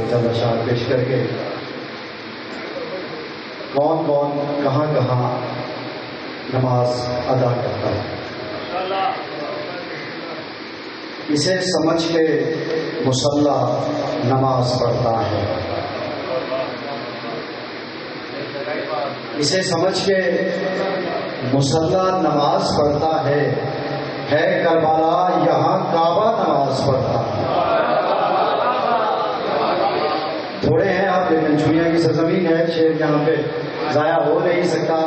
چند اشعار پیش کر کے کون کون کہاں کہاں نماز ادا کرتا ہے اسے سمجھ کے مصلی نماز پڑھتا ہے، اسے سمجھ کے مصلی نماز پڑھتا ہے کربلا یہاں کعبہ نماز پڑھتا ہے۔ تھوڑے ہیں آپ لیکن دنیا کی سرزمین ہے، شعر یہاں پہ ضائع ہو نہیں سکتا۔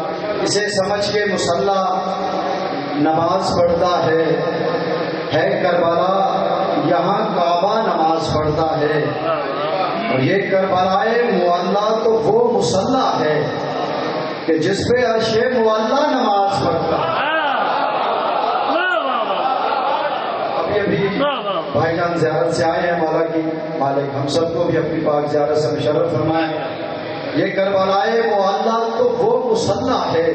اسے سمجھ کے مصلی نماز پڑھتا ہے کربلا یہاں کعبہ نماز پڑھتا ہے، اور یہ کربلائے معلی تو وہ مصلی ہے کہ جس پہ عرش معلی نماز پڑھتا ہے۔ ابھی بھائی جان زیارت سے آئے ہیں، مولا کی مالک ہم سب کو بھی اپنی پاک زیارت سے مشرف فرمائے۔ یہ کربلائے معلی تو وہ مصلی ہے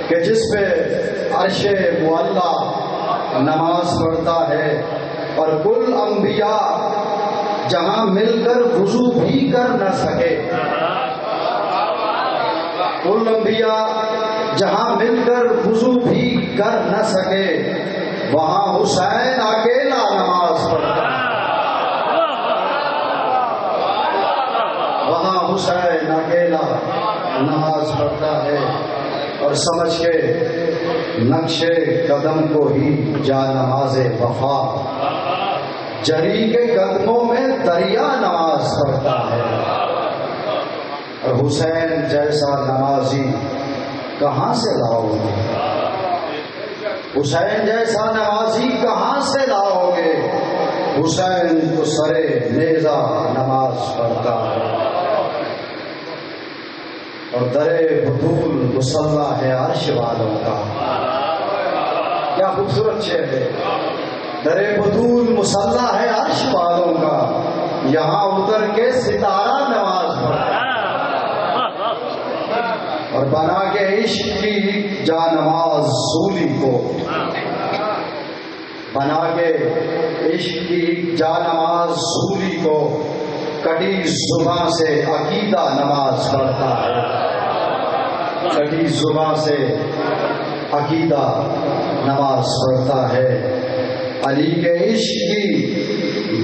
کہ جس پہ عرش معلی نماز پڑھتا ہے، اور کل انبیاء جہاں مل کر وضو بھی کر نہ سکے، کل انبیاء جہاں مل کر وضو بھی کر نہ سکے، وہاں حسین اکیلا نماز پڑھتا ہے، وہاں حسین اکیلا نماز پڑھتا ہے، اور سمجھ کے نقش قدم کو ہی جا نماز وفا، جری کے قدموں میں دریا نماز پڑھتا ہے۔ اور حسین جیسا نمازی کہاں سے لاؤ گے، حسین جیسا نمازی کہاں سے لاؤ گے، حسین تو سرے نیزہ نماز پڑھتا ہے، اور درے بطول مصلی ہے عرش والوں کا۔ کیا خوبصورت شعر ہے، درے بطول مصلی ہے عرش والوں کا، یہاں اتر کے ستارہ نماز پڑھتا ہے، اور بنا کے عشق کی جا نماز سولی کو، بنا کے عشق کی جا نماز سولی کو، کٹی زباں سے عقیدہ نماز پڑھتا ہے، کٹی زباں سے عقیدہ نماز پڑھتا ہے۔ علی کے عشق کی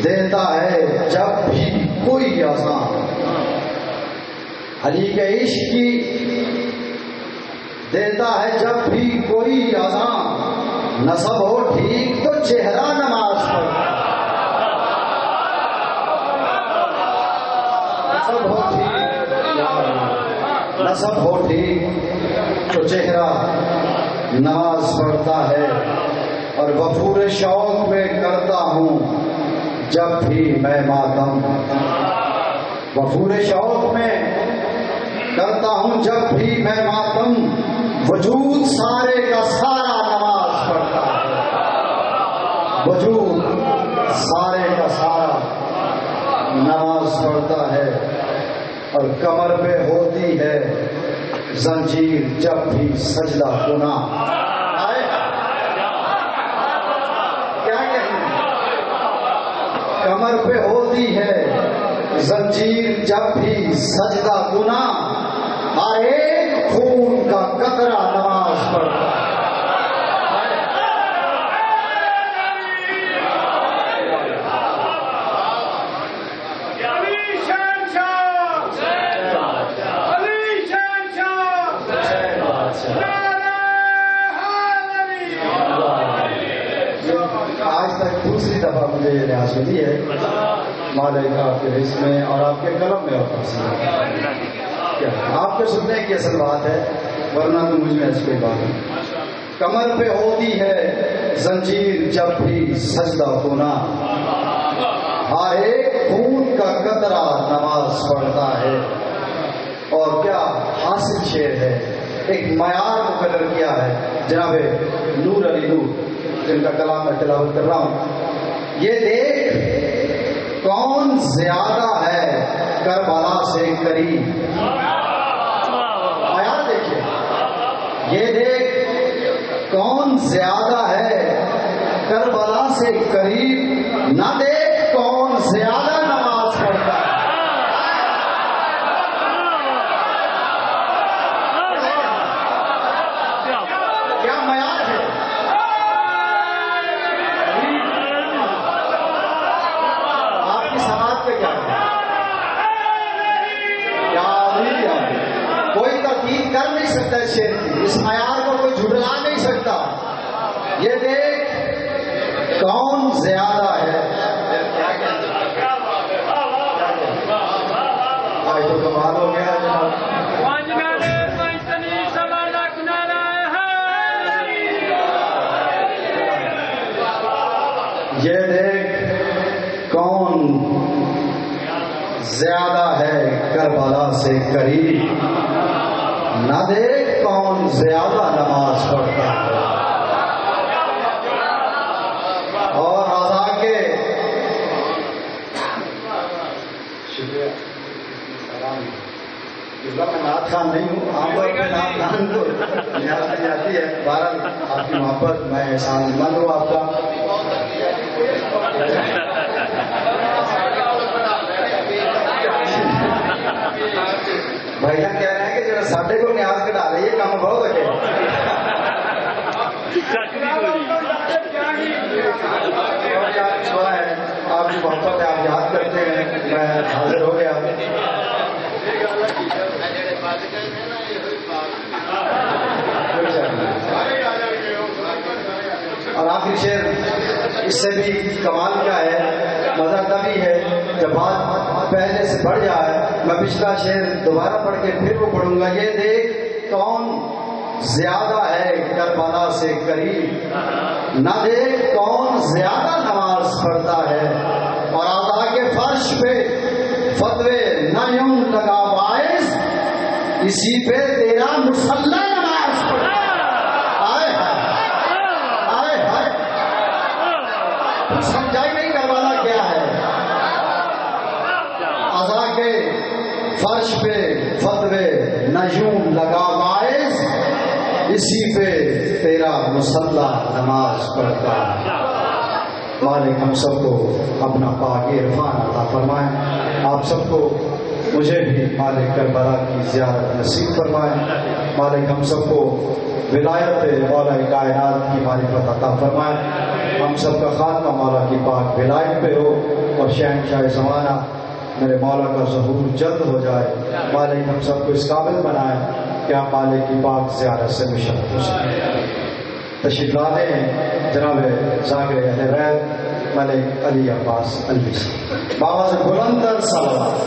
دیتا ہے جب بھی کوئی اذان، علی کے عشق کی دیتا ہے جب بھی کوئی اذان، نسب ہو ٹھیک تو چہرہ نماز پڑھتا ہے، نسب ہو ٹھیک، نسب ہو ٹھیک تو چہرہ نماز پڑھتا ہے، اور وفور شوق میں کرتا ہوں جب بھی میں ماتم، وفور شوق میں کرتا ہوں جب بھی میں ماتم، وجود سارے کا سارا نماز پڑھتا ہے، وجود سارے کا سارا نماز پڑھتا ہے، اور کمر پہ ہوتی ہے زنجیر جب بھی سجدہ گناہ، کیا کہیں، کمر پہ ہوتی ہے زنجیر جب بھی سجدہ گناہ، ہر ایک خون کا قطرہ نماز پڑھتا ہے۔ آج تک دوسری دفعہ مجھے یہ ریاض ملی ہے مالک آپ کے رزق میں اور آپ کے قلم میں، اور آپ کے سننے کی اصل بات ہے، ورنہ تو مجھ میں ایسی کوئی بات نہیں۔ کمر پہ ہوتی ہے زنجیر جب بھی سجدہ گناہ، ہر ایک خون کا قطرہ نماز پڑھتا ہے۔ اور کیا حاصل شعر ہے، ایک معیار مقرر کیا ہے جناب نور علی نور جن کا کلام میں تلاوت کر رہا ہوں۔ یہ دیکھ کون زیادہ ہے کربلا سے قریب، معیار دیکھیے، یہ دیکھ کون زیادہ ہے کربلا سے قریب، نہ دیکھ کون زیادہ نماز پڑھتا ہے۔ نہیں سکتا اس شعر کی، اس معیار کو کوئی جھٹلا نہیں سکتا. یہ دیکھ کون زیادہ ہے. آج تو کمال ہو گیا جناب. یہ دیکھ کون زیادہ ہے کربلا سے قریب، نہ دیکھ کون زیادہ نماز پڑھتا ہے. اور آزا کے شکریہ میں نعت خان نہیں ہوں، عام طور پہ نعت خان کو نعت دی جاتی ہے. بہرحال آپ کی محبت میں احسان مند ہوں آپ کا. بھائی جان کہہ رہے ہیں کہ جب ساڈے کو نیاز کٹا رہی ہے کام بہت اچھے. آپ کی محبت ہے، آپ یاد کرتے ہیں، میں حاضر ہو گیا. اور آخری شعر اس سے بھی کمال کیا ہے، مزہ تبھی ہے جب بات پہلے سے بڑھ جائے. میں پچھلا شعر دوبارہ پڑھ کے پھر وہ پڑھوں گا. یہ دیکھ کون زیادہ ہے کربلا سے قریب، نہ دیکھ کون زیادہ نماز پڑھتا ہے. اور آزا کے فرش پہ فتوے نہ یوں لگا باعث، اسی پہ تیرا مصلی نماز پڑھتا ہے. سمجھائی نہیں کروانا کیا ہے. آزا کے فرش پہ فتوے نہ یوں لگا باعث، اسی پہ تیرا مصلی نماز پڑھتا ہے. مالک ہم سب کو اپنا پاک عرفان عطا فرمائیں. آپ سب کو مجھے بھی مالک کربلا کی زیارت نصیب فرمائیں. مالک ہم سب کو ولایت مولا کائنات کی معرفت عطا فرمائیں. ہم سب کا خاتمہ مولا کی پاک ولایت پہ ہو اور شہنشاہ زمانہ میرے مولا کا ظہور جلد ہو جائے. مالک ہم سب کو اس قابل بنائیں کہ ہم مالک کی پاک زیارت سے مشرف ہو سکیں. تشریف لانے ہیں جناب ذاکر اہل بیت ملک علی عباس الوی. بابا سے بلند تر سلام.